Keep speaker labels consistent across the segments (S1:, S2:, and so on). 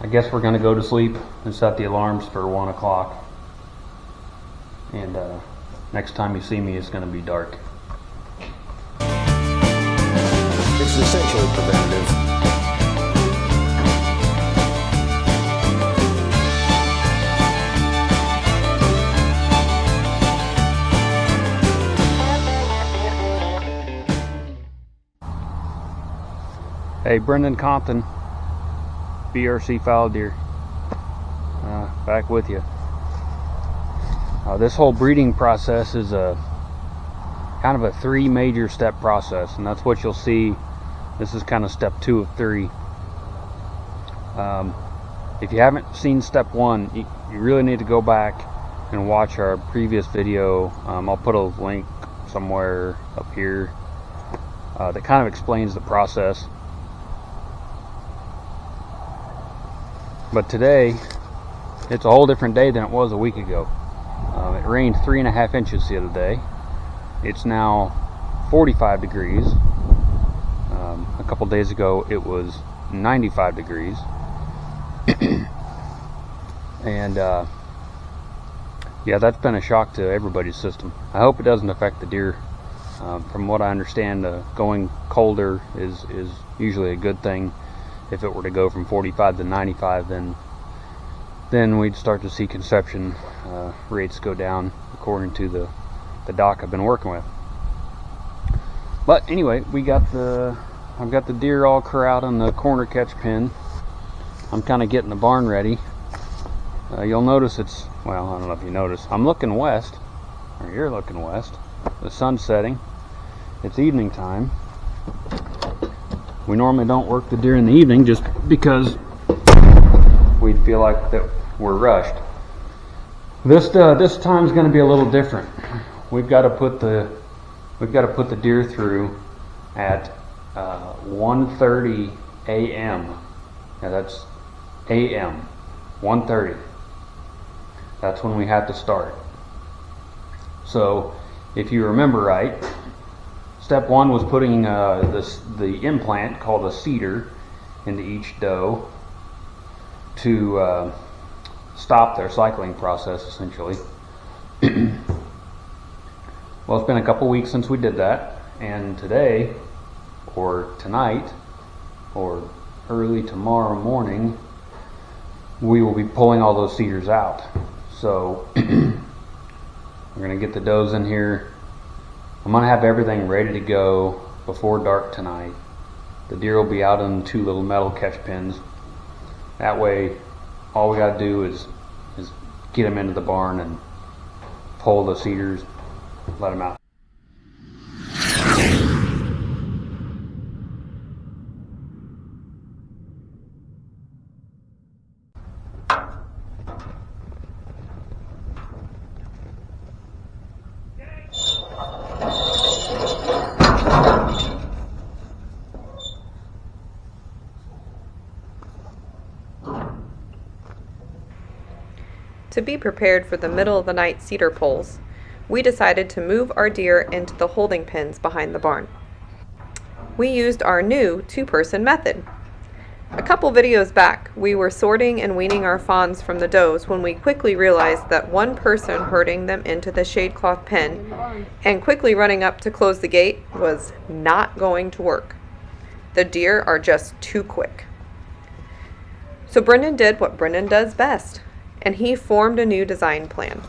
S1: I guess we're gonna go to sleep and set the alarms for 1 o'clock. And next time you see me, it's gonna be dark.
S2: It's essentially preventative.
S1: Hey, Brendan Compton, BRC Fallow Deer, back with you. This whole breeding process is a kind of a 3 major step process, and that's what you'll see. This is kind of step 2 of 3. If you haven't seen step 1, you really need to go back and watch our previous video. I'll put a link somewhere up here that kind of explains the process. But today, it's a whole different day than it was a week ago. It rained 3.5 inches the other day. It's now 45 degrees. A couple days ago, it was 95 degrees. And yeah, that's been a shock to everybody's system. I hope it doesn't affect the deer. From what I understand, going colder is usually a good thing. If it were to go from 45 to 95, then we'd start to see conception rates go down, according to the doc I've been working with. But anyway, I've got the deer all corralled on the corner catch pen. I'm kind of getting the barn ready. You'll notice well, I don't know if you notice, I'm looking west, or you're looking west. The sun's setting. It's evening time. We normally don't work the deer in the evening just because we'd feel like that we're rushed. This time's going to be a little different. We've got to put the deer through at 1:30 a.m. Now that's a.m. 1:30. That's when we have to start. So if you remember right, step 1 was putting the implant called a cedar into each doe to stop their cycling process, essentially. Well, it's been a couple weeks since we did that, and today, or tonight, or early tomorrow morning, we will be pulling all those cedars out. So we're going to get the does in here. I'm going to have everything ready to go before dark tonight. The deer will be out in 2 little metal catch pens. That way, all we got to do is get them into the barn and pull the cedars, let them out.
S3: To be prepared for the middle of the night cedar pulls, we decided to move our deer into the holding pens behind the barn. We used our new 2-person method. A couple videos back, we were sorting and weaning our fawns from the does when we quickly realized that one person herding them into the shade cloth pen and quickly running up to close the gate was not going to work. The deer are just too quick. So Brendan did what Brendan does best, and he formed a new design plan.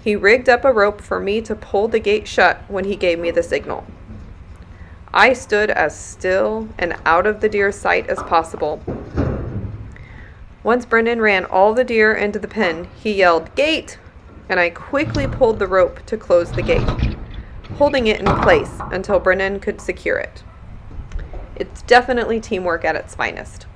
S3: He rigged up a rope for me to pull the gate shut when he gave me the signal. I stood as still and out of the deer's sight as possible. Once Brendan ran all the deer into the pen, he yelled, "Gate!" and I quickly pulled the rope to close the gate, holding it in place until Brendan could secure it. It's definitely teamwork at its finest.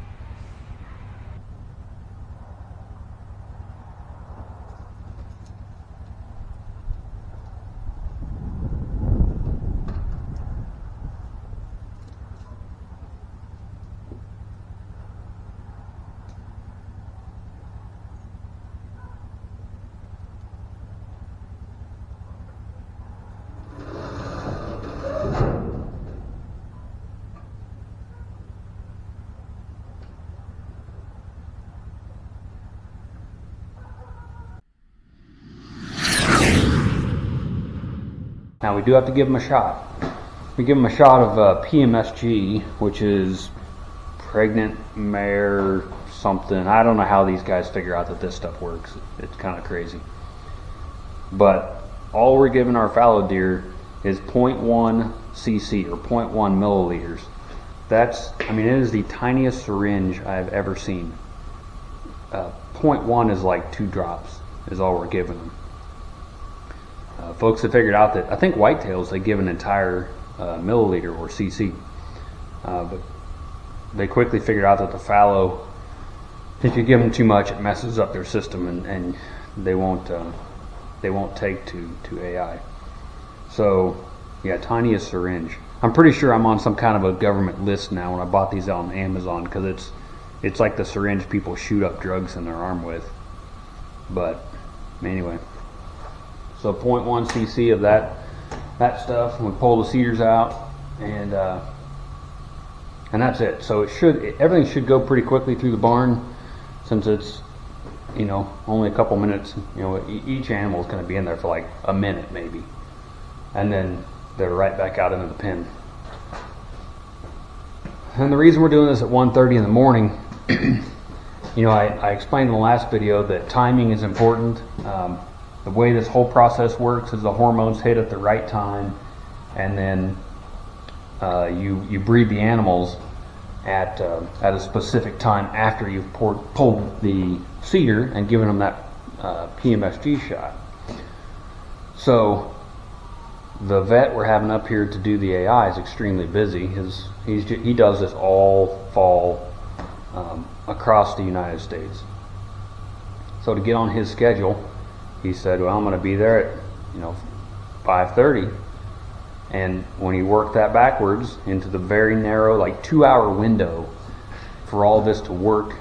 S1: Now we do have to give them a shot. We give them a shot of PMSG, which is pregnant mare something. I don't know how these guys figure out that this stuff works. It's kind of crazy. But all we're giving our fallow deer is 0.1 cc or 0.1 milliliters. It is the tiniest syringe I've ever seen. 0.1 is like 2 drops is all we're giving them. Folks have figured out that, I think whitetails, they give an entire milliliter or cc. But they quickly figured out that the fallow, if you give them too much, it messes up their system and they won't take to AI. So yeah, tiniest syringe. I'm pretty sure I'm on some kind of a government list now when I bought these on Amazon, because it's like the syringe people shoot up drugs in their arm with. But anyway, so 0.1 cc of that stuff, and we pull the cedars out, and that's it. So everything should go pretty quickly through the barn, since it's only a couple minutes. Each animal is going to be in there for like a minute maybe, and then they're right back out into the pen. And the reason we're doing this at 1:30 in the morning, I explained in the last video that timing is important. The way this whole process works is the hormones hit at the right time, and then you breed the animals at a specific time after you've pulled the cedar and given them that PMSG shot. So the vet we're having up here to do the AI is extremely busy. He does this all fall across the United States. So to get on his schedule, he said, well, I'm going to be there at 5:30. And when he worked that backwards into the very narrow, like 2-hour window for all this to work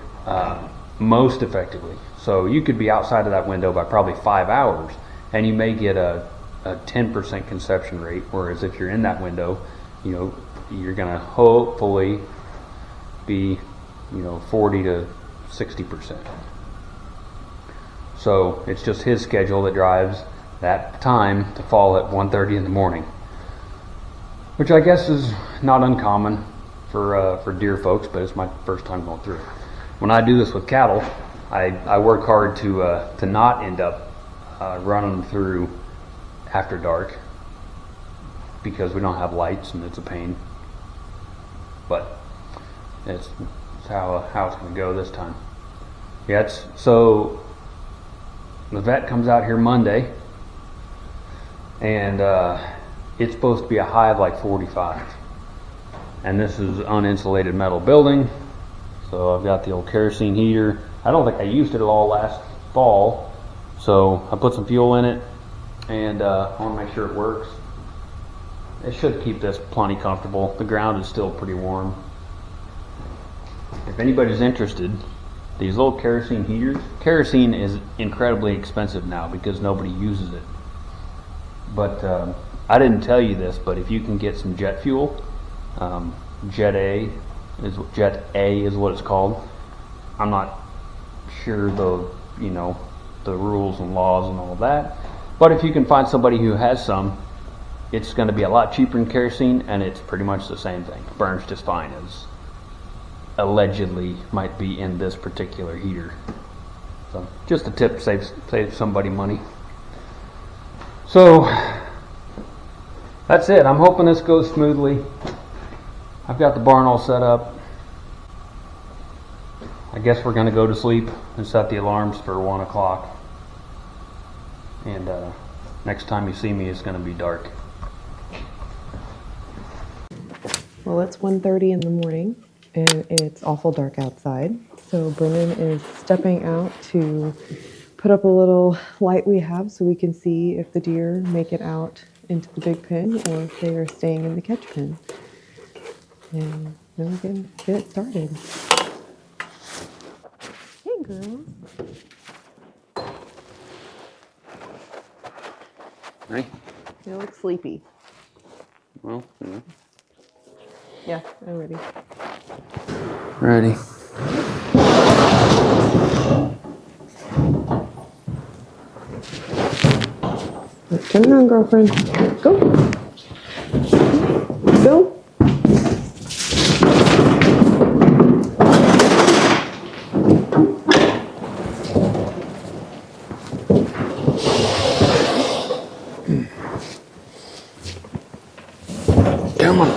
S1: most effectively. So you could be outside of that window by probably 5 hours, and you may get a 10% conception rate. Whereas if you're in that window, you're going to hopefully be 40 to 60%. So it's just his schedule that drives that time to fall at 1:30 in the morning, which I guess is not uncommon for deer folks, but it's my first time going through it. When I do this with cattle, I work hard to not end up running them through after dark, because we don't have lights and it's a pain. But it's how it's going to go this time. Yeah, so the vet comes out here Monday, and it's supposed to be a high of like 45. And this is an uninsulated metal building, so I've got the old kerosene heater. I don't think I used it at all last fall, so I put some fuel in it, and I want to make sure it works. It should keep this plenty comfortable. The ground is still pretty warm. If anybody's interested, these little kerosene heaters, kerosene is incredibly expensive now because nobody uses it. But I didn't tell you this, but if you can get some jet fuel, Jet A is what it's called. I'm not sure the rules and laws and all of that, but if you can find somebody who has some, it's going to be a lot cheaper than kerosene, and it's pretty much the same thing. It burns just fine, as allegedly might be in this particular heater. So just a tip, save somebody money. So that's it. I'm hoping this goes smoothly. I've got the barn all set up. I guess we're going to go to sleep and set the alarms for 1 o'clock. And next time you see me, it's going to be dark.
S4: Well, it's 1:30 in the morning, and it's awful dark outside. So Brennan is stepping out to put up a little light we have so we can see if the deer make it out into the big pen or if they are staying in the catch pen. And then we can get it started. Hey, girls.
S1: Hey.
S4: You look sleepy.
S1: Well, yeah.
S4: Yeah, I'm ready.
S1: Ready.
S4: Turn around, girlfriend. Go. Go.
S1: Come on.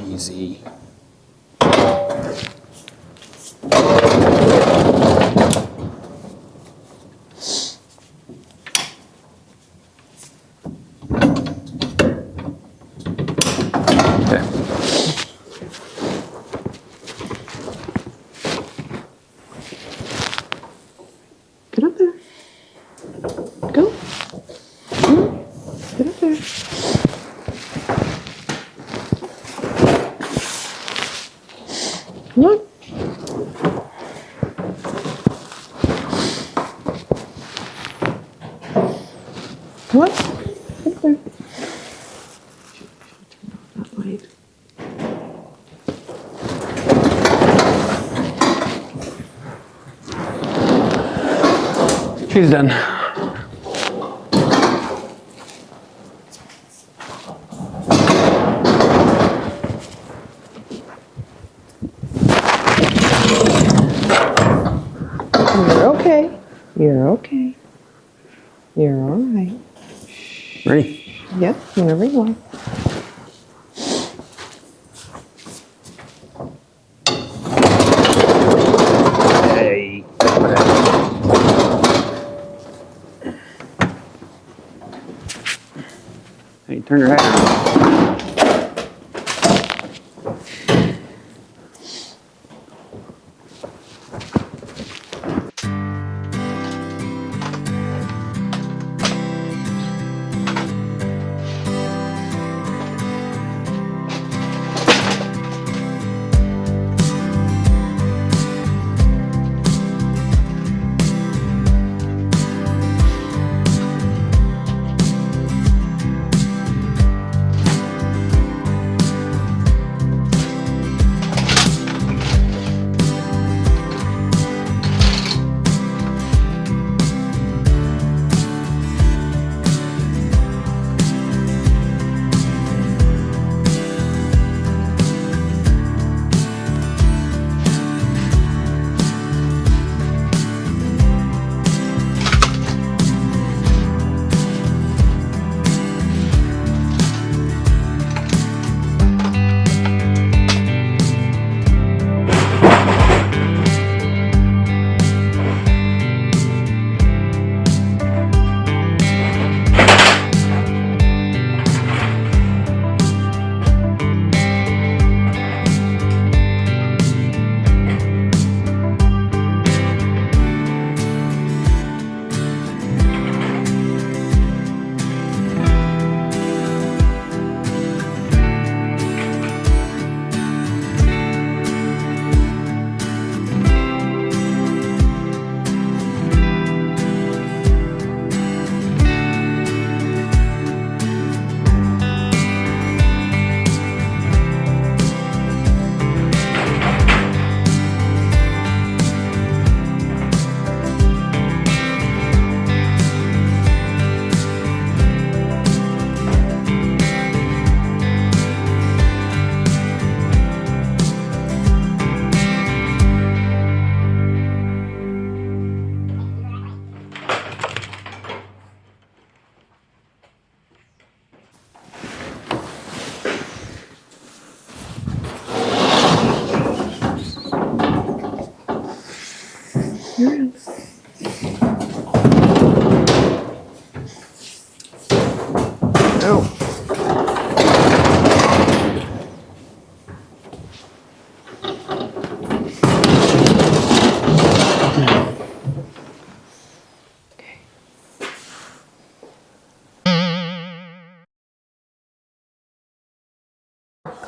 S1: Easy. Okay.
S4: Get up there. Go. Get up there. Come on. Come on. Get up there. That light.
S1: She's done.
S4: You're okay. You're okay. You're all right.
S1: Ready?
S4: Yep, whenever you are.
S1: Hey. Hey, turn your head around.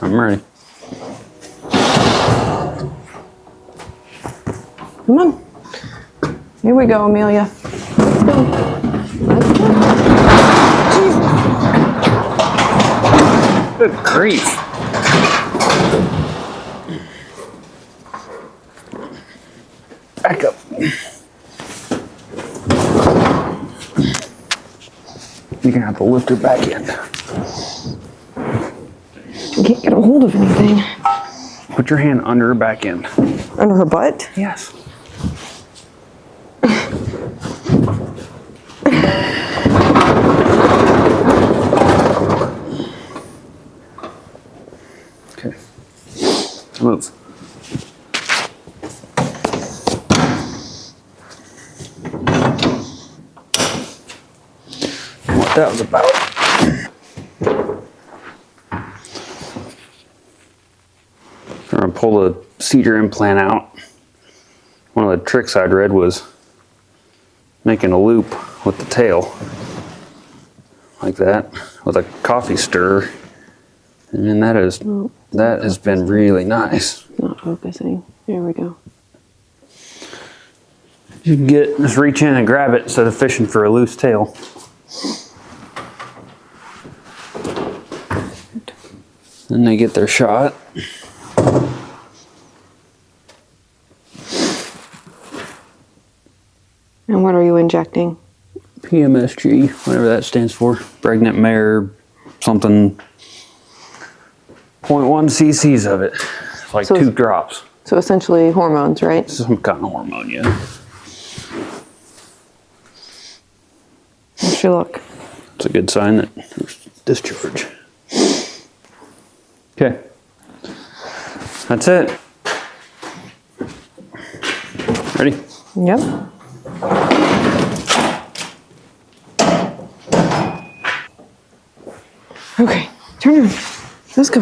S1: I'm ready.
S4: Come on. Here we go, Amelia. Let's go. Let's go.
S1: Good grief. You're gonna have to lift her back in.
S4: I can't get a hold of anything.
S1: Put your hand under her back end.
S4: Under her butt?
S1: Yes. Okay. Move. What that was about. I'm gonna pull the cedar implant out. One of the tricks I'd read was making a loop with the tail, like that, with a coffee stirrer. And then that has been really nice.
S4: Not focusing. Here we go.
S1: You can just reach in and grab it instead of fishing for a loose tail. Then they get their shot.
S4: And what are you injecting?
S1: PMSG, whatever that stands for. Pregnant mare, something. 0.1 cc's of it. It's like
S4: So
S1: 2 drops.
S4: So essentially hormones, right?
S1: Some kind of hormone, yeah.
S4: How does she look?
S1: It's a good sign that there's discharge. Okay. That's it. Ready?
S4: Yep. Okay, turn around. Let's go.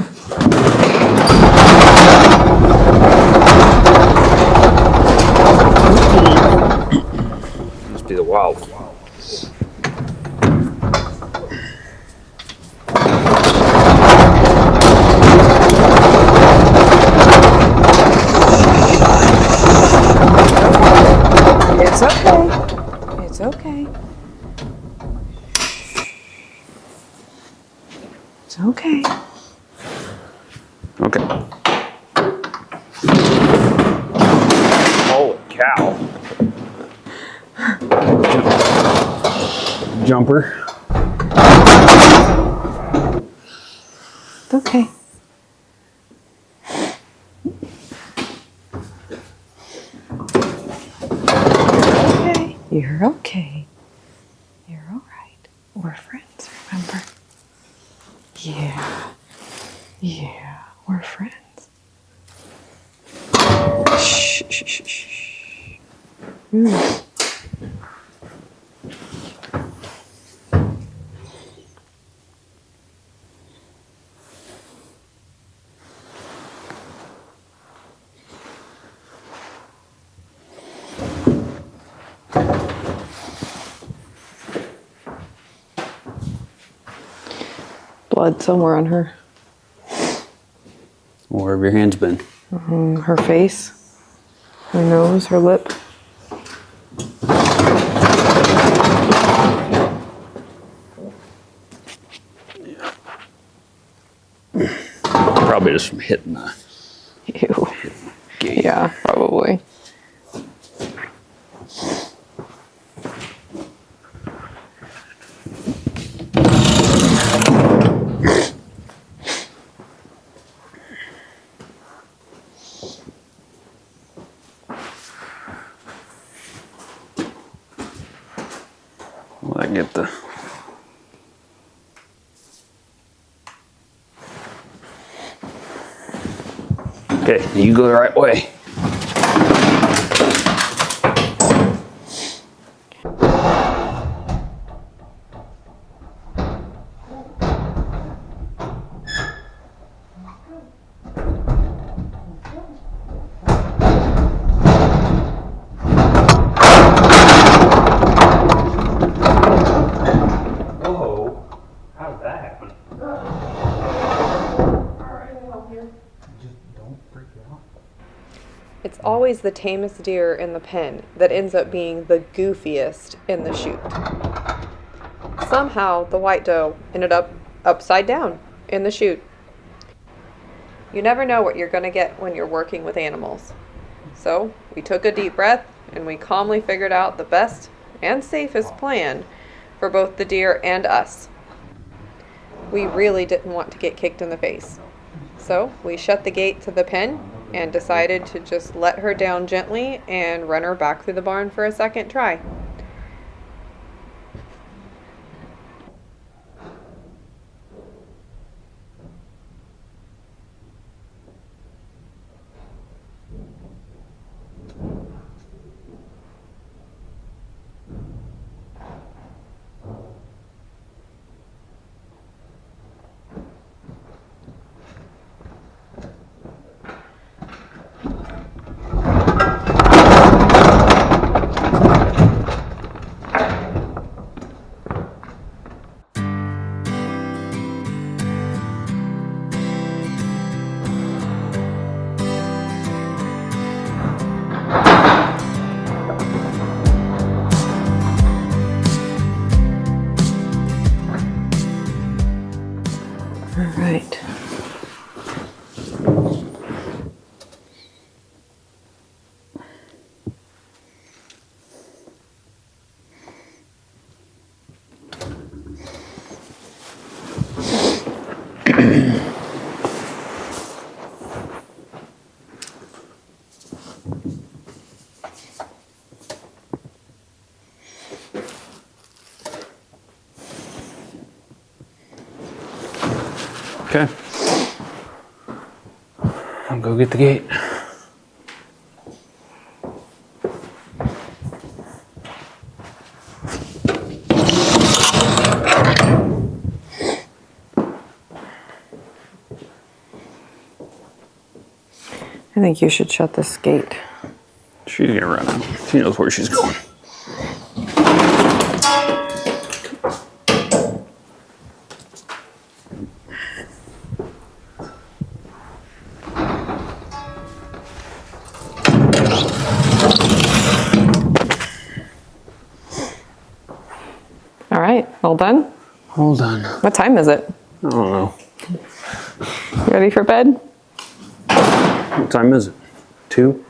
S1: Must be the wild.
S4: It's okay. It's okay. It's okay.
S1: Okay. Holy cow. Jumper.
S4: It's okay. Okay. You're okay. You're all right. We're friends, remember? Yeah. Yeah, we're friends. Shh, shh, shh, shh. Blood somewhere on her.
S1: Where have your hands been?
S4: Her face, her nose, her lip.
S1: Probably just from hitting the
S4: Ew.
S1: gate.
S4: Yeah, probably.
S1: Will I get the... Okay, you go the right way. Whoa, how did that happen? Just don't freak out.
S3: It's always the tamest deer in the pen that ends up being the goofiest in the chute. Somehow, the white doe ended up upside down in the chute. You never know what you're going to get when you're working with animals. So, we took a deep breath and we calmly figured out the best and safest plan for both the deer and us. We really didn't want to get kicked in the face. So we shut the gate to the pen and decided to just let her down gently and run her back through the barn for a second try.
S4: All right.
S1: Okay. I'll go get the gate.
S4: I think you should shut this gate.
S1: She's gonna run out. She knows where she's going.
S4: All right, all done?
S1: Hold on.
S4: What time is it?
S1: I don't know.
S4: You ready for bed?
S1: What time is it? 2?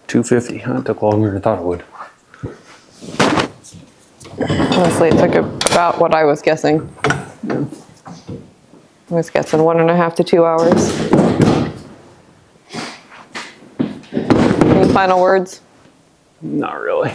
S1: 2:50. That took longer than I thought it would.
S4: Honestly, it took about what I was guessing. I was guessing 1.5 to 2 hours. Any final words?
S1: Not really.